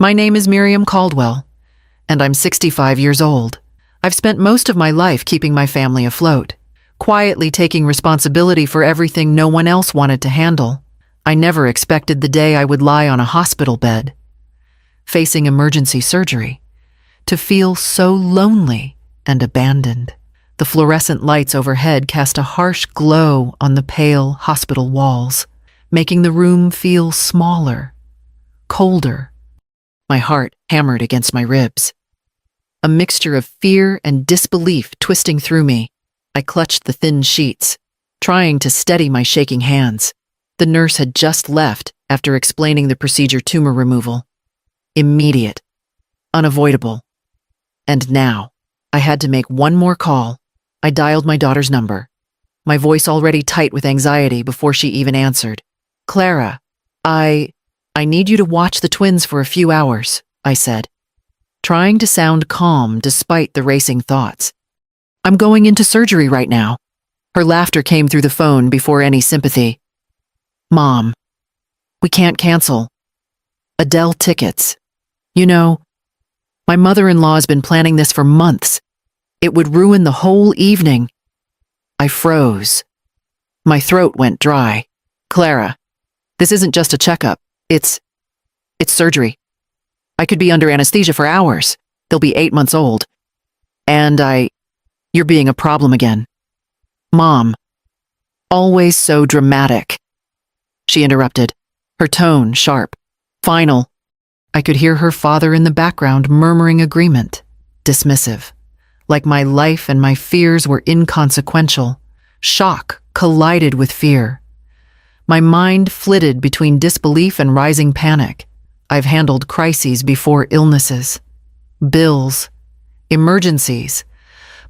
My name is Miriam Caldwell, and I'm 65 years old. I've spent most of my life keeping my family afloat, quietly taking responsibility for everything no one else wanted to handle. I never expected the day I would lie on a hospital bed, facing emergency surgery, to feel so lonely and abandoned. The fluorescent lights overhead cast a harsh glow on the pale hospital walls, making the room feel smaller, colder. My heart hammered against my ribs. A mixture of fear and disbelief twisting through me. I clutched the thin sheets, trying to steady my shaking hands. The nurse had just left after explaining the procedure: tumor removal. Immediate. Unavoidable. And now, I had to make one more call. I dialed my daughter's number, my voice already tight with anxiety before she even answered. "Clara, I need you to watch the twins for a few hours," I said, trying to sound calm despite the racing thoughts. "I'm going into surgery right now." Her laughter came through the phone before any sympathy. "Mom, we can't cancel Adele tickets. You know, my mother-in-law has been planning this for months. It would ruin the whole evening." I froze. My throat went dry. "Clara, this isn't just a checkup. It's surgery. I could be under anesthesia for hours. They'll be 8 months old. And you're being a problem again." "Mom, always so dramatic," she interrupted, her tone sharp, final. I could hear her father in the background murmuring agreement, dismissive, like my life and my fears were inconsequential. Shock collided with fear. My mind flitted between disbelief and rising panic. I've handled crises before: illnesses, bills, emergencies,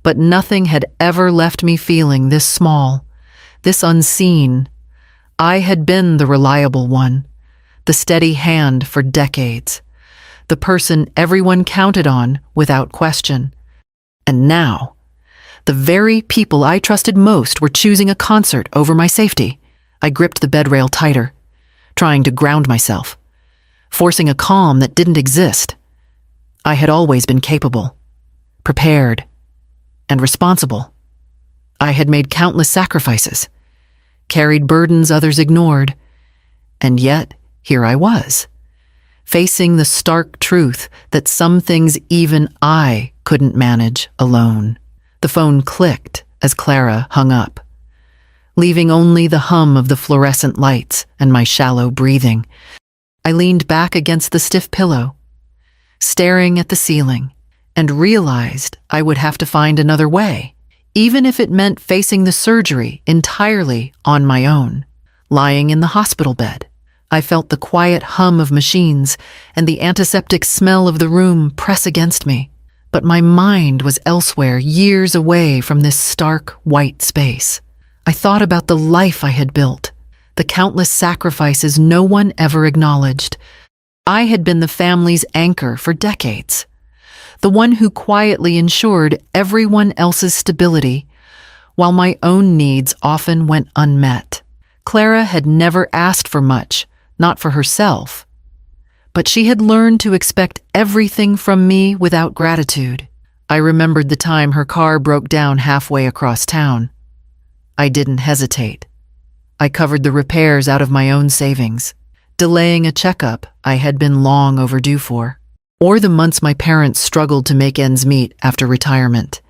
but nothing had ever left me feeling this small, this unseen. I had been the reliable one, the steady hand for decades, the person everyone counted on without question. And now, the very people I trusted most were choosing a concert over my safety. I gripped the bedrail tighter, trying to ground myself, forcing a calm that didn't exist. I had always been capable, prepared, and responsible. I had made countless sacrifices, carried burdens others ignored, and yet here I was, facing the stark truth that some things even I couldn't manage alone. The phone clicked as Clara hung up, leaving only the hum of the fluorescent lights and my shallow breathing. I leaned back against the stiff pillow, staring at the ceiling, and realized I would have to find another way, even if it meant facing the surgery entirely on my own. Lying in the hospital bed, I felt the quiet hum of machines and the antiseptic smell of the room press against me. But my mind was elsewhere, years away from this stark white space. I thought about the life I had built, the countless sacrifices no one ever acknowledged. I had been the family's anchor for decades, the one who quietly ensured everyone else's stability, while my own needs often went unmet. Clara had never asked for much, not for herself, but she had learned to expect everything from me without gratitude. I remembered the time her car broke down halfway across town. I didn't hesitate. I covered the repairs out of my own savings, delaying a checkup I had been long overdue for, or the months my parents struggled to make ends meet after retirement,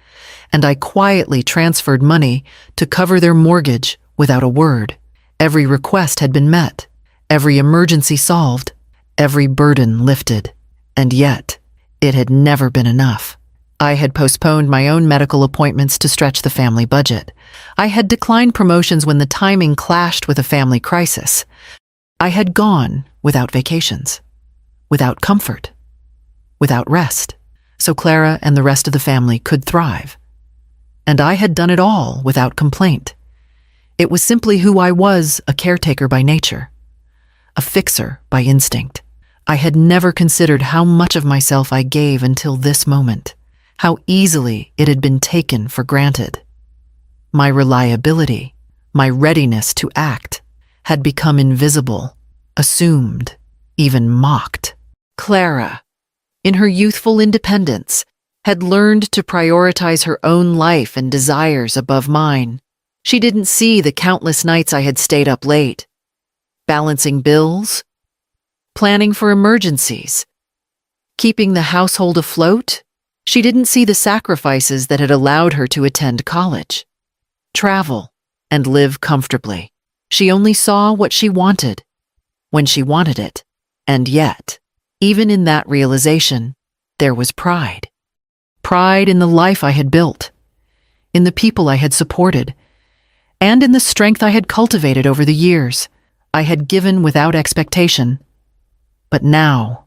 and I quietly transferred money to cover their mortgage without a word. Every request had been met, every emergency solved, every burden lifted, and yet it had never been enough. I had postponed my own medical appointments to stretch the family budget. I had declined promotions when the timing clashed with a family crisis. I had gone without vacations, without comfort, without rest, so Clara and the rest of the family could thrive. And I had done it all without complaint. It was simply who I was, a caretaker by nature, a fixer by instinct. I had never considered how much of myself I gave until this moment, how easily it had been taken for granted. My reliability, my readiness to act, had become invisible, assumed, even mocked. Clara, in her youthful independence, had learned to prioritize her own life and desires above mine. She didn't see the countless nights I had stayed up late, balancing bills, planning for emergencies, keeping the household afloat. She didn't see the sacrifices that had allowed her to attend college, travel, and live comfortably. She only saw what she wanted, when she wanted it. And yet, even in that realization, there was pride. Pride in the life I had built, in the people I had supported, and in the strength I had cultivated over the years. I had given without expectation. But now,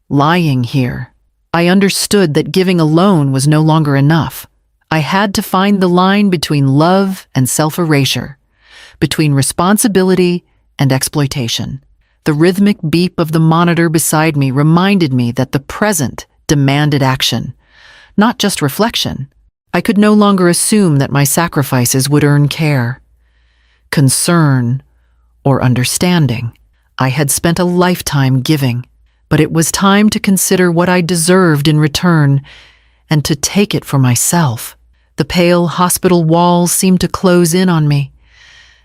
lying here, I understood that giving alone was no longer enough. I had to find the line between love and self-erasure, between responsibility and exploitation. The rhythmic beep of the monitor beside me reminded me that the present demanded action, not just reflection. I could no longer assume that my sacrifices would earn care, concern, or understanding. I had spent a lifetime giving, but it was time to consider what I deserved in return and to take it for myself. The pale hospital walls seemed to close in on me,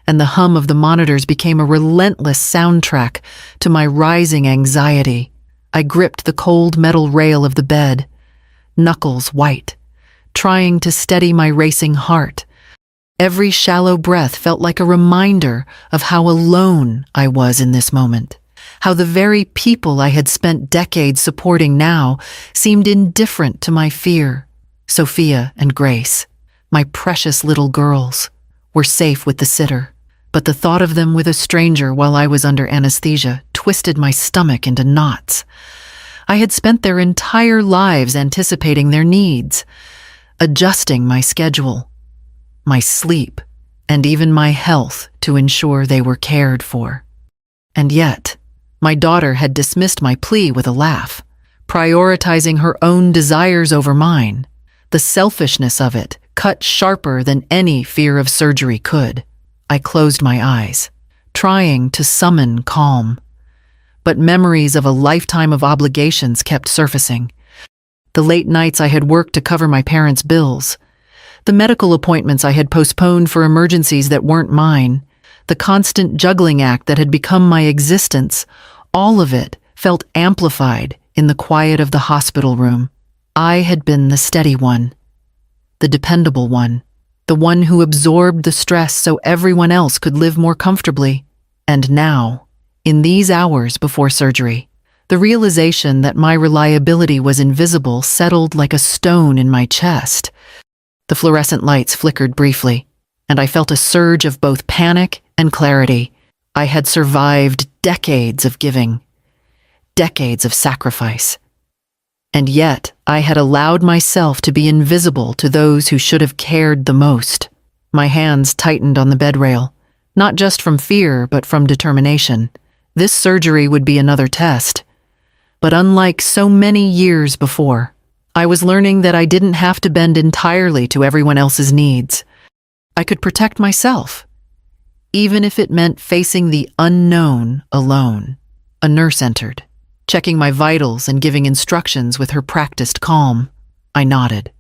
and the hum of the monitors became a relentless soundtrack to my rising anxiety. I gripped the cold metal rail of the bed, knuckles white, trying to steady my racing heart. Every shallow breath felt like a reminder of how alone I was in this moment, how the very people I had spent decades supporting now seemed indifferent to my fear. Sophia and Grace, my precious little girls, were safe with the sitter, but the thought of them with a stranger while I was under anesthesia twisted my stomach into knots. I had spent their entire lives anticipating their needs, adjusting my schedule, my sleep, and even my health to ensure they were cared for. And yet, my daughter had dismissed my plea with a laugh, prioritizing her own desires over mine. The selfishness of it cut sharper than any fear of surgery could. I closed my eyes, trying to summon calm. But memories of a lifetime of obligations kept surfacing. The late nights I had worked to cover my parents' bills, the medical appointments I had postponed for emergencies that weren't mine, the constant juggling act that had become my existence, all of it felt amplified in the quiet of the hospital room. I had been the steady one, the dependable one, the one who absorbed the stress so everyone else could live more comfortably. And now, in these hours before surgery, the realization that my reliability was invisible settled like a stone in my chest. The fluorescent lights flickered briefly, and I felt a surge of both panic and clarity. I had survived decades of giving, decades of sacrifice. And yet, I had allowed myself to be invisible to those who should have cared the most. My hands tightened on the bed rail, not just from fear, but from determination. This surgery would be another test. But unlike so many years before, I was learning that I didn't have to bend entirely to everyone else's needs. I could protect myself, even if it meant facing the unknown alone. A nurse entered, checking my vitals and giving instructions with her practiced calm. I nodded,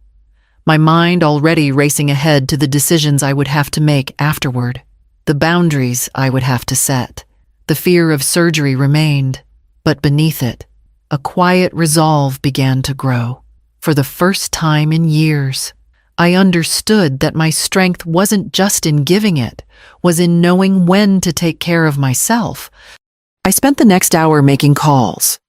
my mind already racing ahead to the decisions I would have to make afterward, the boundaries I would have to set. The fear of surgery remained, but beneath it, a quiet resolve began to grow. For the first time in years, I understood that my strength wasn't just in giving it, was in knowing when to take care of myself. I spent the next hour making calls,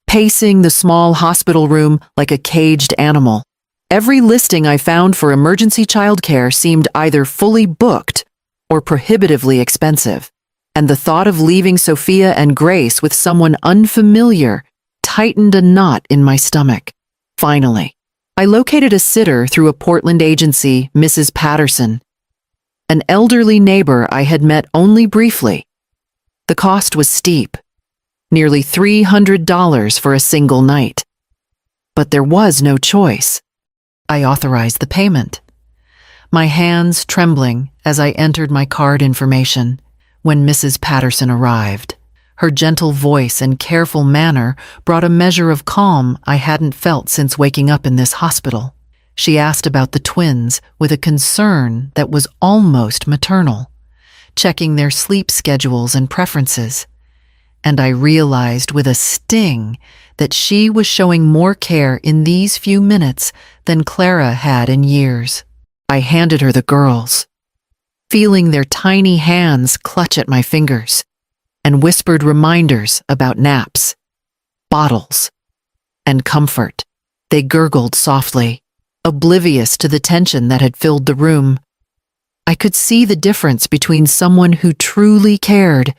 pacing the small hospital room like a caged animal. Every listing I found for emergency childcare seemed either fully booked or prohibitively expensive, and the thought of leaving Sophia and Grace with someone unfamiliar tightened a knot in my stomach. Finally, I located a sitter through a Portland agency, Mrs. Patterson, an elderly neighbor I had met only briefly. The cost was steep, nearly $300 for a single night. But there was no choice. I authorized the payment, my hands trembling as I entered my card information. When Mrs. Patterson arrived, Her gentle voice and careful manner brought a measure of calm I hadn't felt since waking up in this hospital. She asked about the twins with a concern that was almost maternal, checking their sleep schedules and preferences. And I realized with a sting that she was showing more care in these few minutes than Clara had in years. I handed her the girls, feeling their tiny hands clutch at my fingers, and whispered reminders about naps, bottles, and comfort. They gurgled softly, oblivious to the tension that had filled the room. I could see the difference between someone who truly cared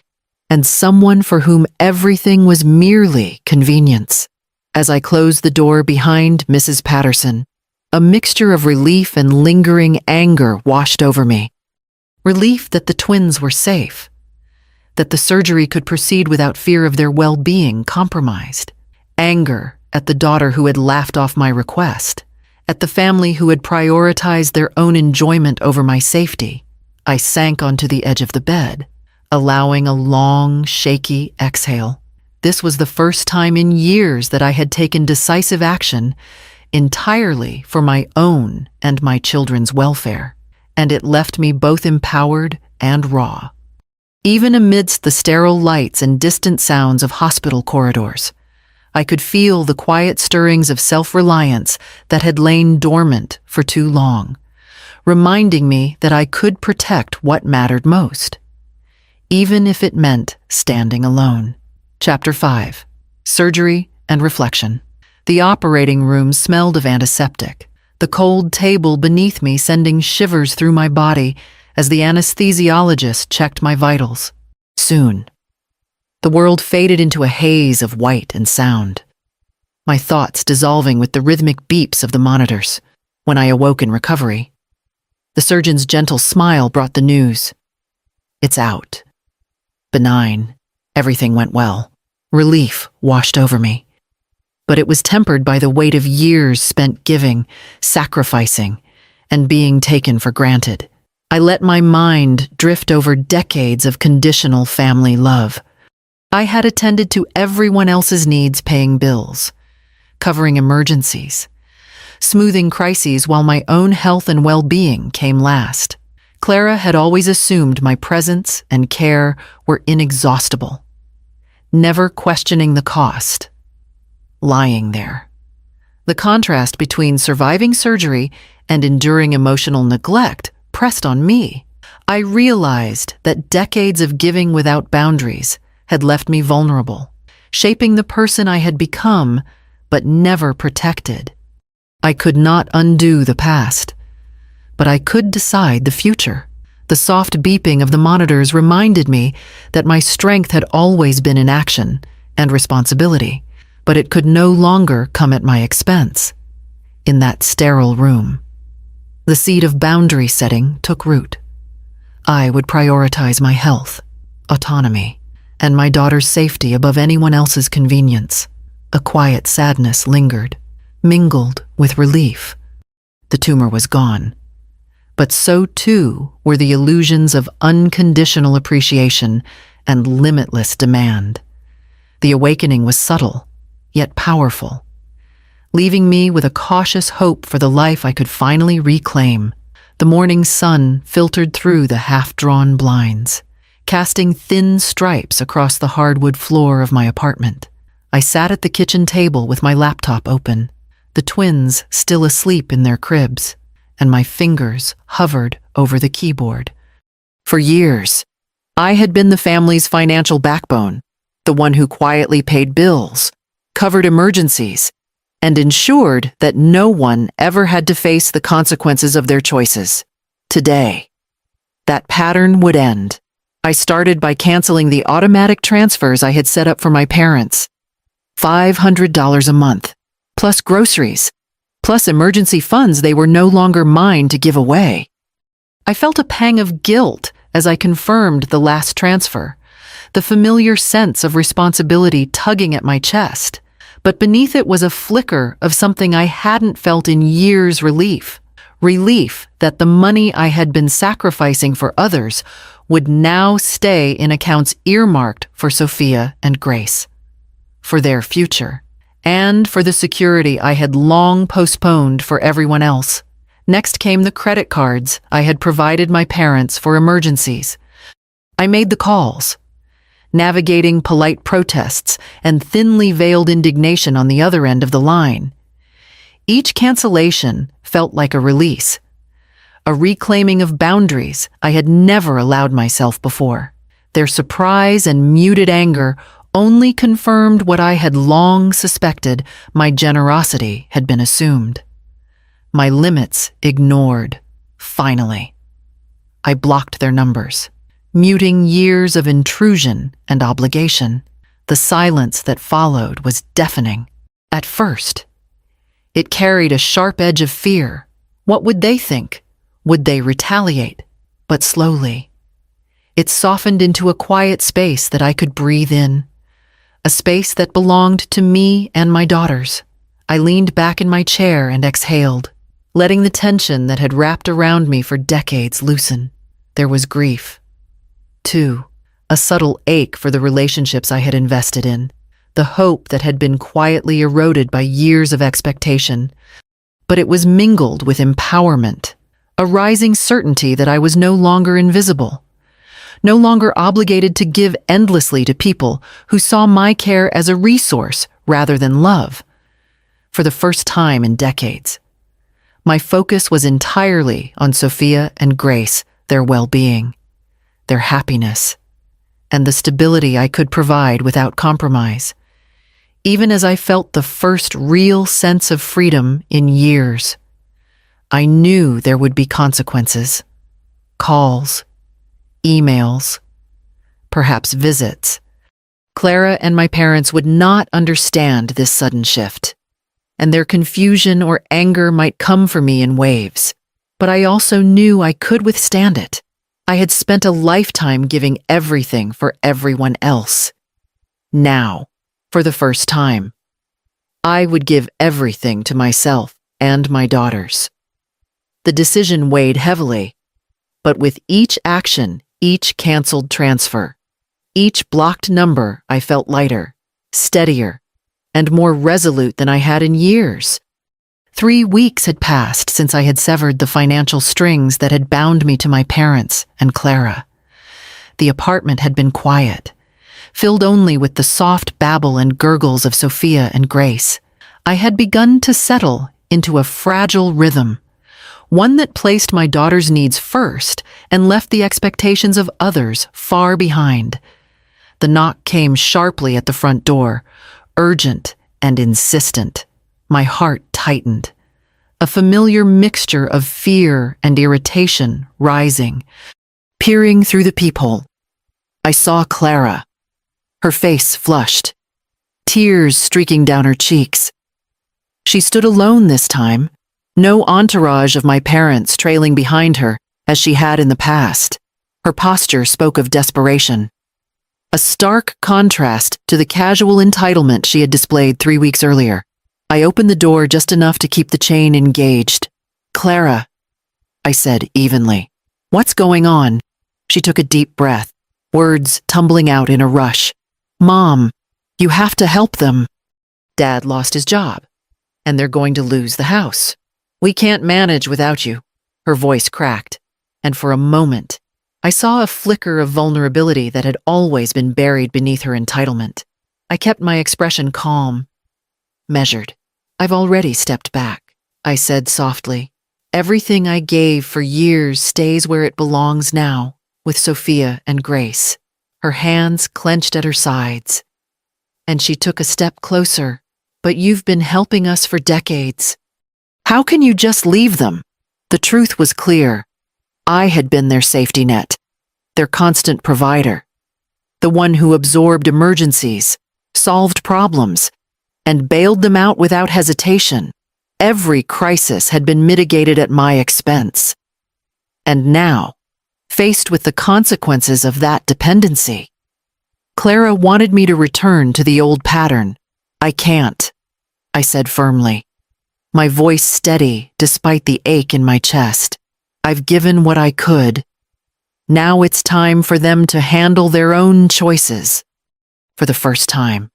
and someone for whom everything was merely convenience. As I closed the door behind Mrs. Patterson, a mixture of relief and lingering anger washed over me. Relief that the twins were safe, that the surgery could proceed without fear of their well-being compromised. Anger at the daughter who had laughed off my request, at the family who had prioritized their own enjoyment over my safety. I sank onto the edge of the bed, allowing a long, shaky exhale. This was the first time in years that I had taken decisive action entirely for my own and my children's welfare, and it left me both empowered and raw. Even amidst the sterile lights and distant sounds of hospital corridors, I could feel the quiet stirrings of self-reliance that had lain dormant for too long, reminding me that I could protect what mattered most, even if it meant standing alone. Chapter 5. Surgery and Reflection. The operating room smelled of antiseptic, the cold table beneath me sending shivers through my body as the anesthesiologist checked my vitals. Soon, the world faded into a haze of white and sound, my thoughts dissolving with the rhythmic beeps of the monitors. When I awoke in recovery, the surgeon's gentle smile brought the news. It's out. Benign. Everything went well. Relief washed over me. But it was tempered by the weight of years spent giving, sacrificing, and being taken for granted. I let my mind drift over decades of conditional family love. I had attended to everyone else's needs, paying bills, covering emergencies, smoothing crises while my own health and well-being came last. Clara had always assumed my presence and care were inexhaustible, never questioning the cost, lying there. The contrast between surviving surgery and enduring emotional neglect pressed on me. I realized that decades of giving without boundaries had left me vulnerable, shaping the person I had become but never protected. I could not undo the past, but I could decide the future. The soft beeping of the monitors reminded me that my strength had always been in action and responsibility, but it could no longer come at my expense. In that sterile room, the seed of boundary setting took root. I would prioritize my health, autonomy, and my daughter's safety above anyone else's convenience. A quiet sadness lingered, mingled with relief. The tumor was gone, but so too were the illusions of unconditional appreciation and limitless demand. The awakening was subtle, yet powerful, leaving me with a cautious hope for the life I could finally reclaim. The morning sun filtered through the half-drawn blinds, casting thin stripes across the hardwood floor of my apartment. I sat at the kitchen table with my laptop open, the twins still asleep in their cribs, and my fingers hovered over the keyboard. For years, I had been the family's financial backbone, the one who quietly paid bills, covered emergencies, and ensured that no one ever had to face the consequences of their choices. Today, that pattern would end. I started by canceling the automatic transfers I had set up for my parents. $500 a month, plus groceries, plus emergency funds they were no longer mine to give away. I felt a pang of guilt as I confirmed the last transfer, the familiar sense of responsibility tugging at my chest. But beneath it was a flicker of something I hadn't felt in years: relief. Relief that the money I had been sacrificing for others would now stay in accounts earmarked for Sophia and Grace, for their future, and for the security I had long postponed for everyone else. Next came the credit cards I had provided my parents for emergencies. I made the calls, navigating polite protests and thinly veiled indignation on the other end of the line. Each cancellation felt like a release, a reclaiming of boundaries I had never allowed myself before. Their surprise and muted anger only confirmed what I had long suspected: my generosity had been assumed. My limits ignored, finally. I blocked their numbers, muting years of intrusion and obligation. The silence that followed was deafening. At first, it carried a sharp edge of fear. What would they think? Would they retaliate? But slowly, it softened into a quiet space that I could breathe in, a space that belonged to me and my daughters. I leaned back in my chair and exhaled, letting the tension that had wrapped around me for decades loosen. There was grief, too, a subtle ache for the relationships I had invested in, the hope that had been quietly eroded by years of expectation. But it was mingled with empowerment, a rising certainty that I was no longer invisible, no longer obligated to give endlessly to people who saw my care as a resource rather than love. For the first time in decades, my focus was entirely on Sophia and Grace, their well-being, their happiness, and the stability I could provide without compromise. Even as I felt the first real sense of freedom in years, I knew there would be consequences. Calls, emails, perhaps visits. Clara and my parents would not understand this sudden shift, and their confusion or anger might come for me in waves. But I also knew I could withstand it. I had spent a lifetime giving everything for everyone else. Now, for the first time, I would give everything to myself and my daughters. The decision weighed heavily, but with each action, each canceled transfer, each blocked number, I felt lighter, steadier, and more resolute than I had in years. 3 weeks had passed since I had severed the financial strings that had bound me to my parents and Clara. The apartment had been quiet, filled only with the soft babble and gurgles of Sophia and Grace. I had begun to settle into a fragile rhythm, one that placed my daughter's needs first and left the expectations of others far behind. The knock came sharply at the front door, urgent and insistent. My heart tightened, a familiar mixture of fear and irritation rising. Peering through the peephole, I saw Clara, her face flushed, tears streaking down her cheeks. She stood alone this time, no entourage of my parents trailing behind her as she had in the past. Her posture spoke of desperation, a stark contrast to the casual entitlement she had displayed 3 weeks earlier. I opened the door just enough to keep the chain engaged. "Clara," I said evenly. "What's going on?" She took a deep breath, words tumbling out in a rush. "Mom, you have to help them. Dad lost his job, and they're going to lose the house. We can't manage without you." Her voice cracked, and for a moment, I saw a flicker of vulnerability that had always been buried beneath her entitlement. I kept my expression calm, measured. "I've already stepped back," I said softly. "Everything I gave for years stays where it belongs now, with Sophia and Grace." Her hands clenched at her sides, and she took a step closer. "But you've been helping us for decades. How can you just leave them?" The truth was clear. I had been their safety net, their constant provider, the one who absorbed emergencies, solved problems, and bailed them out without hesitation. Every crisis had been mitigated at my expense. And now, faced with the consequences of that dependency, Clara wanted me to return to the old pattern. "I can't," I said firmly, my voice steady despite the ache in my chest. "I've given what I could. Now it's time for them to handle their own choices. For the first time.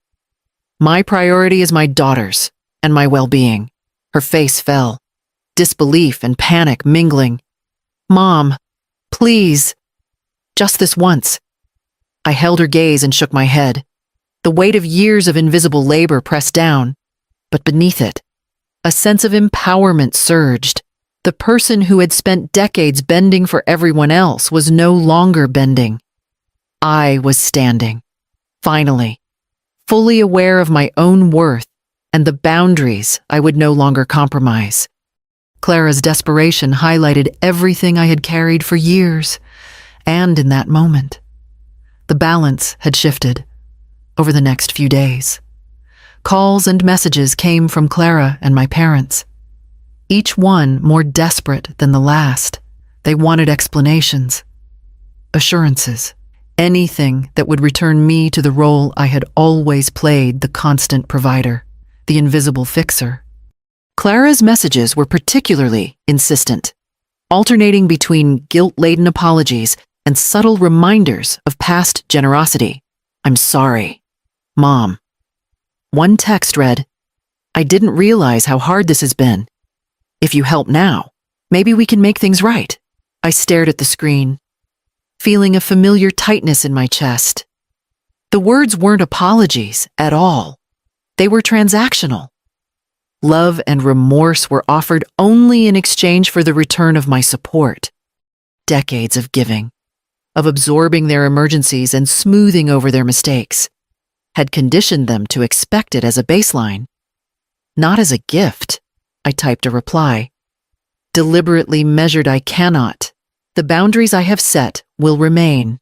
My priority is my daughters and my well-being. Her face fell, disbelief and panic mingling. Mom, please, just this once. I held her gaze and shook my head. The weight of years of invisible labor pressed down, but beneath it, a sense of empowerment surged. The person who had spent decades bending for everyone else was no longer bending. I was standing, finally, fully aware of my own worth and the boundaries I would no longer compromise. Clara's desperation highlighted everything I had carried for years, and in that moment, the balance had shifted over the next few days. Calls and messages came from Clara and my parents, each one more desperate than the last. They wanted explanations, assurances, anything that would return me to the role I had always played, the constant provider, the invisible fixer. Clara's messages were particularly insistent, alternating between guilt-laden apologies and subtle reminders of past generosity. I'm sorry, Mom. One text read, I didn't realize how hard this has been. If you help now, maybe we can make things right. I stared at the screen, feeling a familiar tightness in my chest. The words weren't apologies at all. They were transactional. Love and remorse were offered only in exchange for the return of my support. Decades of giving, of absorbing their emergencies and smoothing over their mistakes, had conditioned them to expect it as a baseline, not as a gift. I typed a reply. Deliberately measured, I cannot. The boundaries I have set will remain.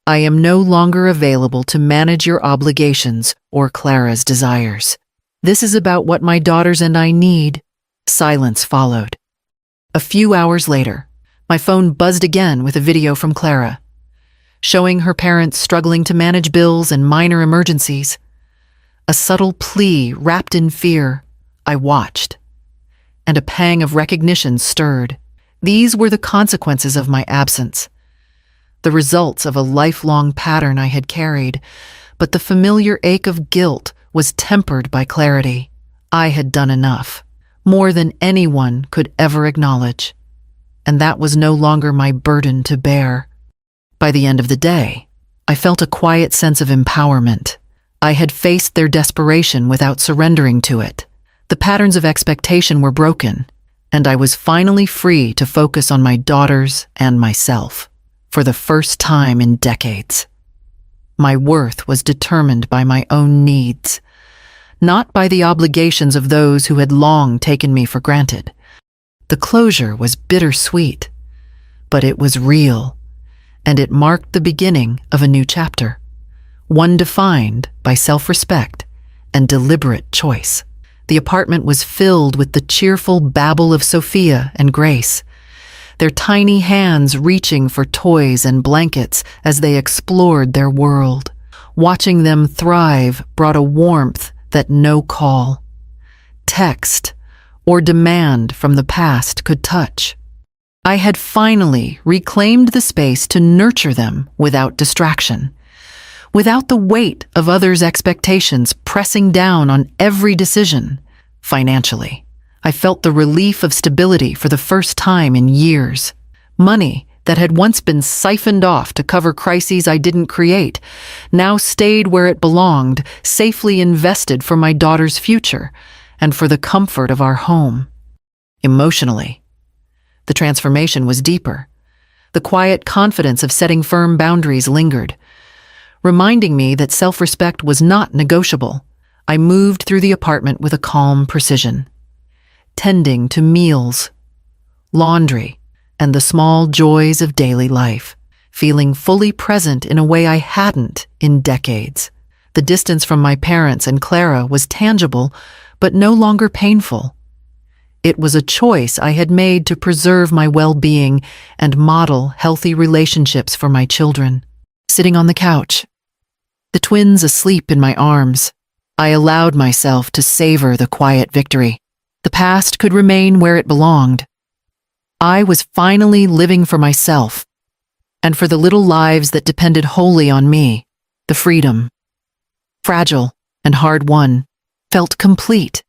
I am no longer available to manage your obligations or Clara's desires. This is about what my daughters and I need. Silence followed. A few hours later, my phone buzzed again with a video from Clara, showing her parents struggling to manage bills and minor emergencies. A subtle plea wrapped in fear. I watched, and a pang of recognition stirred. These were the consequences of my absence, the results of a lifelong pattern I had carried, but the familiar ache of guilt was tempered by clarity. I had done enough, more than anyone could ever acknowledge, and that was no longer my burden to bear. By the end of the day, I felt a quiet sense of empowerment. I had faced their desperation without surrendering to it. The patterns of expectation were broken, and I was finally free to focus on my daughters and myself. For the first time in decades, my worth was determined by my own needs, not by the obligations of those who had long taken me for granted. The closure was bittersweet, but it was real, and it marked the beginning of a new chapter, one defined by self-respect and deliberate choice. The apartment was filled with the cheerful babble of Sophia and Grace, their tiny hands reaching for toys and blankets as they explored their world. Watching them thrive brought a warmth that no call, text, or demand from the past could touch. I had finally reclaimed the space to nurture them without distraction, without the weight of others' expectations pressing down on every decision. Financially, I felt the relief of stability for the first time in years. Money that had once been siphoned off to cover crises I didn't create now stayed where it belonged, safely invested for my daughter's future and for the comfort of our home. Emotionally, the transformation was deeper. The quiet confidence of setting firm boundaries lingered, reminding me that self-respect was not negotiable. I moved through the apartment with a calm precision, tending to meals, laundry, and the small joys of daily life, feeling fully present in a way I hadn't in decades. The distance from my parents and Clara was tangible, but no longer painful. It was a choice I had made to preserve my well-being and model healthy relationships for my children. Sitting on the couch, the twins asleep in my arms, I allowed myself to savor the quiet victory. The past could remain where it belonged. I was finally living for myself, and for the little lives that depended wholly on me, the freedom, fragile and hard won, felt complete.